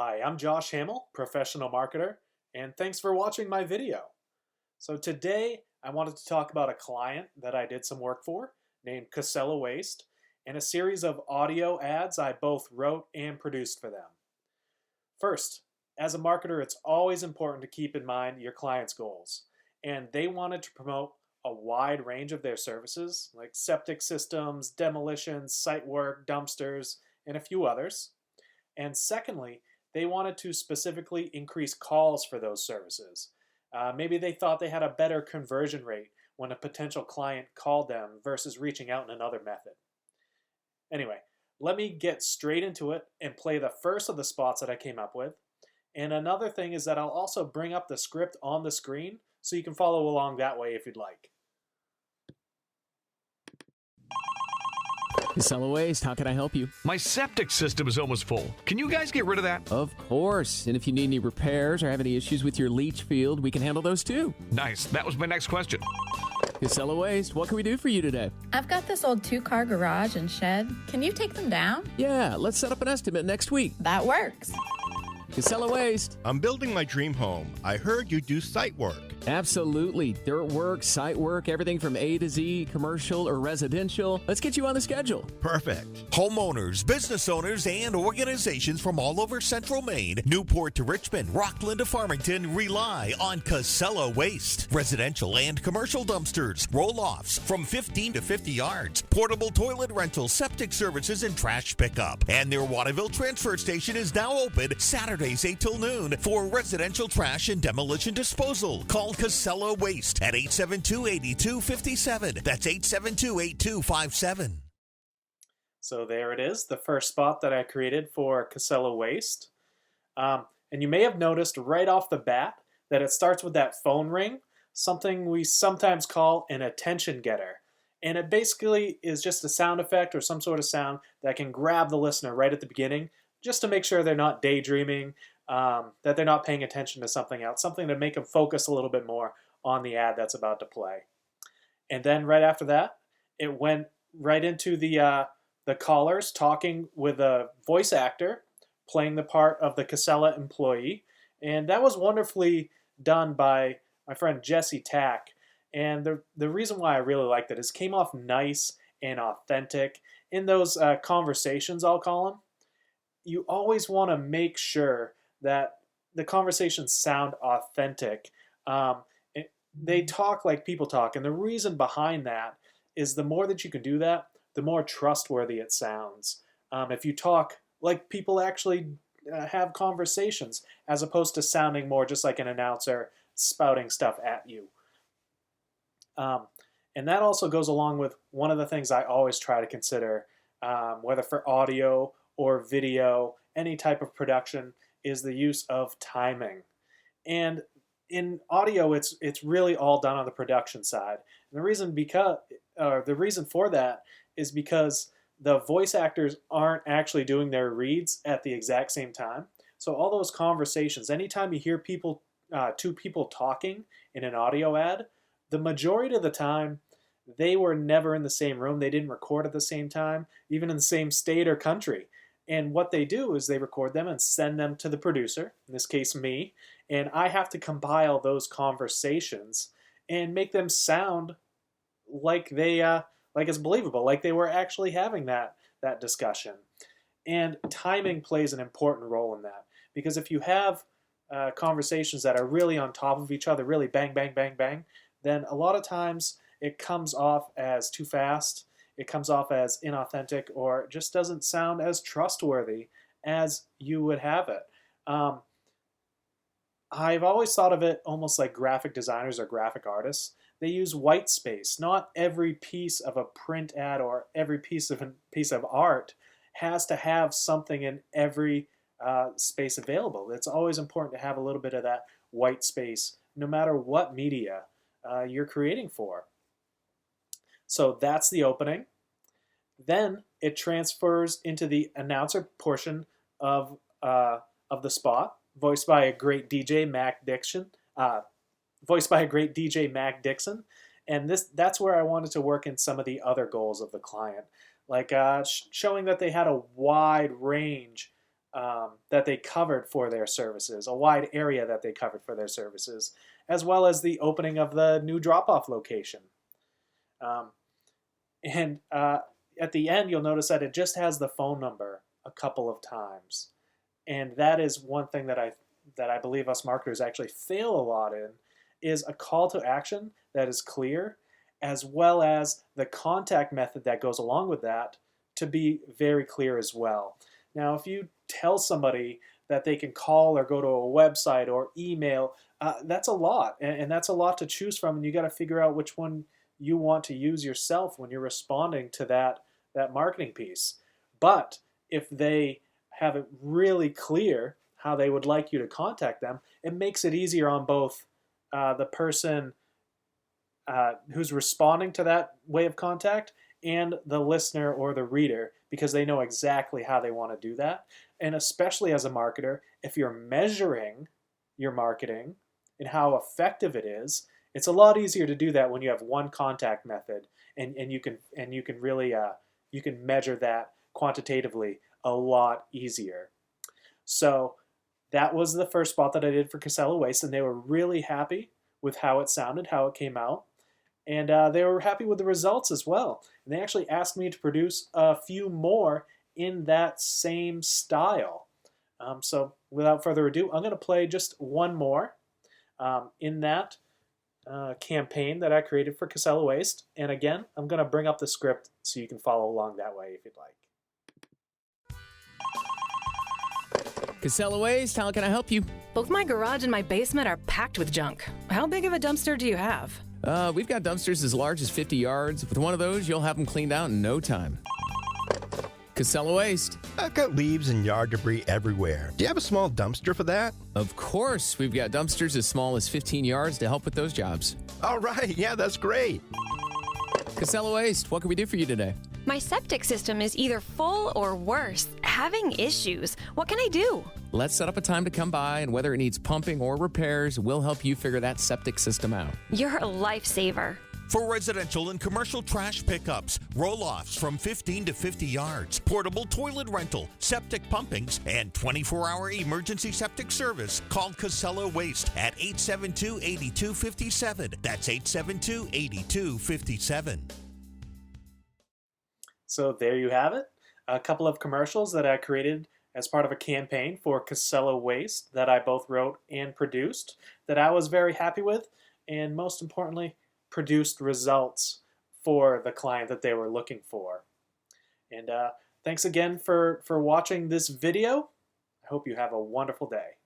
Hi, I'm Josh Hamill, professional marketer, and thanks for watching my video. So today I wanted to talk about a client that I did some work for named Casella Waste and a series of audio ads I both wrote and produced for them. First, as a marketer, it's always important to keep in mind your client's goals, and they wanted to promote a wide range of their services like septic systems, demolitions, site work, dumpsters, and a few others. And secondly, they wanted to specifically increase calls for those services. Maybe they thought they had a better conversion rate when a potential client called them versus reaching out in another method. Anyway, let me get straight into it and play the first of the spots that I came up with. And another thing is that I'll also bring up the script on the screen so you can follow along that way if you'd like. Casella Waste, how can I help you? My septic system is almost full. Can you guys get rid of that? Of course. And if you need any repairs or have any issues with your leach field, we can handle those too. Nice. That was my next question. Casella Waste, what can we do for you today? I've got this old 2-car garage and shed. Can you take them down? Yeah, let's set up an estimate next week. That works. Casella Waste. I'm building my dream home. I heard you do site work. Absolutely. Dirt work, site work, everything from A to Z, commercial or residential. Let's get you on the schedule. Perfect. Homeowners, business owners, and organizations from all over Central Maine, Newport to Richmond, Rockland to Farmington rely on Casella Waste. Residential and commercial dumpsters, roll-offs from 15 to 50 yards, portable toilet rentals, septic services, and trash pickup. And their Waterville transfer station is now open Saturdays 8 till noon for residential trash and demolition disposal. Call Casella Waste at 872-8257. That's 872-8257. So there it is, the first spot that I created for Casella Waste. And you may have noticed right off the bat that it starts with that phone ring, something we sometimes call an attention getter. And it basically is just a sound effect or some sort of sound that can grab the listener right at the beginning, just to make sure they're not daydreaming, that they're not paying attention to something else, something to make them focus a little bit more on the ad that's about to play. And then right after that, it went right into the callers talking with a voice actor playing the part of the Casella employee. And that was wonderfully done by my friend Jesse Tack. And the reason why I really liked it is it came off nice and authentic. In those conversations, I'll call them, you always want to make sure that the conversations sound authentic. They talk like people talk, and the reason behind that is the more that you can do that, the more trustworthy it sounds. If you talk like people actually have conversations, as opposed to sounding more just like an announcer spouting stuff at you. And that also goes along with one of the things I always try to consider, whether for audio or video, any type of production, is the use of timing. And in audio, it's really all done on the production side. And the reason for that is because the voice actors aren't actually doing their reads at the exact same time. So all those conversations, anytime you hear two people talking in an audio ad, the majority of the time, they were never in the same room. They didn't record at the same time, even in the same state or country. And what they do is they record them and send them to the producer, in this case me, and I have to compile those conversations and make them sound like like it's believable, like they were actually having that discussion. And timing plays an important role in that, because if you have conversations that are really on top of each other, really bang, bang, bang, bang, then a lot of times it comes off as too fast. It comes off as inauthentic, or just doesn't sound as trustworthy as you would have it. I've always thought of it almost like graphic designers or graphic artists. They use white space. Not every piece of a print ad or every piece of art has to have something in every space available. It's always important to have a little bit of that white space, no matter what media you're creating for. So that's the opening. Then it transfers into the announcer portion of the spot, voiced by a great DJ, Mac Dixon. And that's where I wanted to work in some of the other goals of the client, like showing that they had a wide range that they covered for their services, a wide area that they covered for their services, as well as the opening of the new drop-off location. Um, and at the end, you'll notice that it just has the phone number a couple of times. And that is one thing that I believe us marketers actually fail a lot in, is a call to action that is clear, as well as the contact method that goes along with that to be very clear as well. Now, if you tell somebody that they can call or go to a website or email, that's a lot, and that's a lot to choose from, and you got to figure out which one you want to use yourself when you're responding to that marketing piece. But if they have it really clear how they would like you to contact them, it makes it easier on both the person who's responding to that way of contact and the listener or the reader, because they know exactly how they want to do that. And especially as a marketer, if you're measuring your marketing and how effective it is, it's a lot easier to do that when you have one contact method, and you can really you can measure that quantitatively a lot easier. So that was the first spot that I did for Casella Waste, and they were really happy with how it sounded, how it came out, and they were happy with the results as well. And they actually asked me to produce a few more in that same style. So without further ado, I'm going to play just one more in that campaign that I created for Casella Waste. And again, I'm going to bring up the script so you can follow along that way if you'd like. Casella Waste, how can I help you? Both my garage and my basement are packed with junk. How big of a dumpster do you have? We've got dumpsters as large as 50 yards. With one of those, you'll have them cleaned out in no time. Casella Waste. I've got leaves and yard debris everywhere. Do you have a small dumpster for that? Of course, we've got dumpsters as small as 15 yards to help with those jobs. All right, yeah, that's great. Casella Waste, what can we do for you today? My septic system is either full or worse, having issues. What can I do? Let's set up a time to come by, and whether it needs pumping or repairs, we'll help you figure that septic system out. You're a lifesaver. For residential and commercial trash pickups, roll-offs from 15 to 50 yards, portable toilet rental, septic pumpings, and 24-hour emergency septic service, call Casella Waste at 872-8257. That's 872-8257. So there you have it. A couple of commercials that I created as part of a campaign for Casella Waste that I both wrote and produced, that I was very happy with, and most importantly, produced results for the client that they were looking for. And thanks again for watching this video. I hope you have a wonderful day.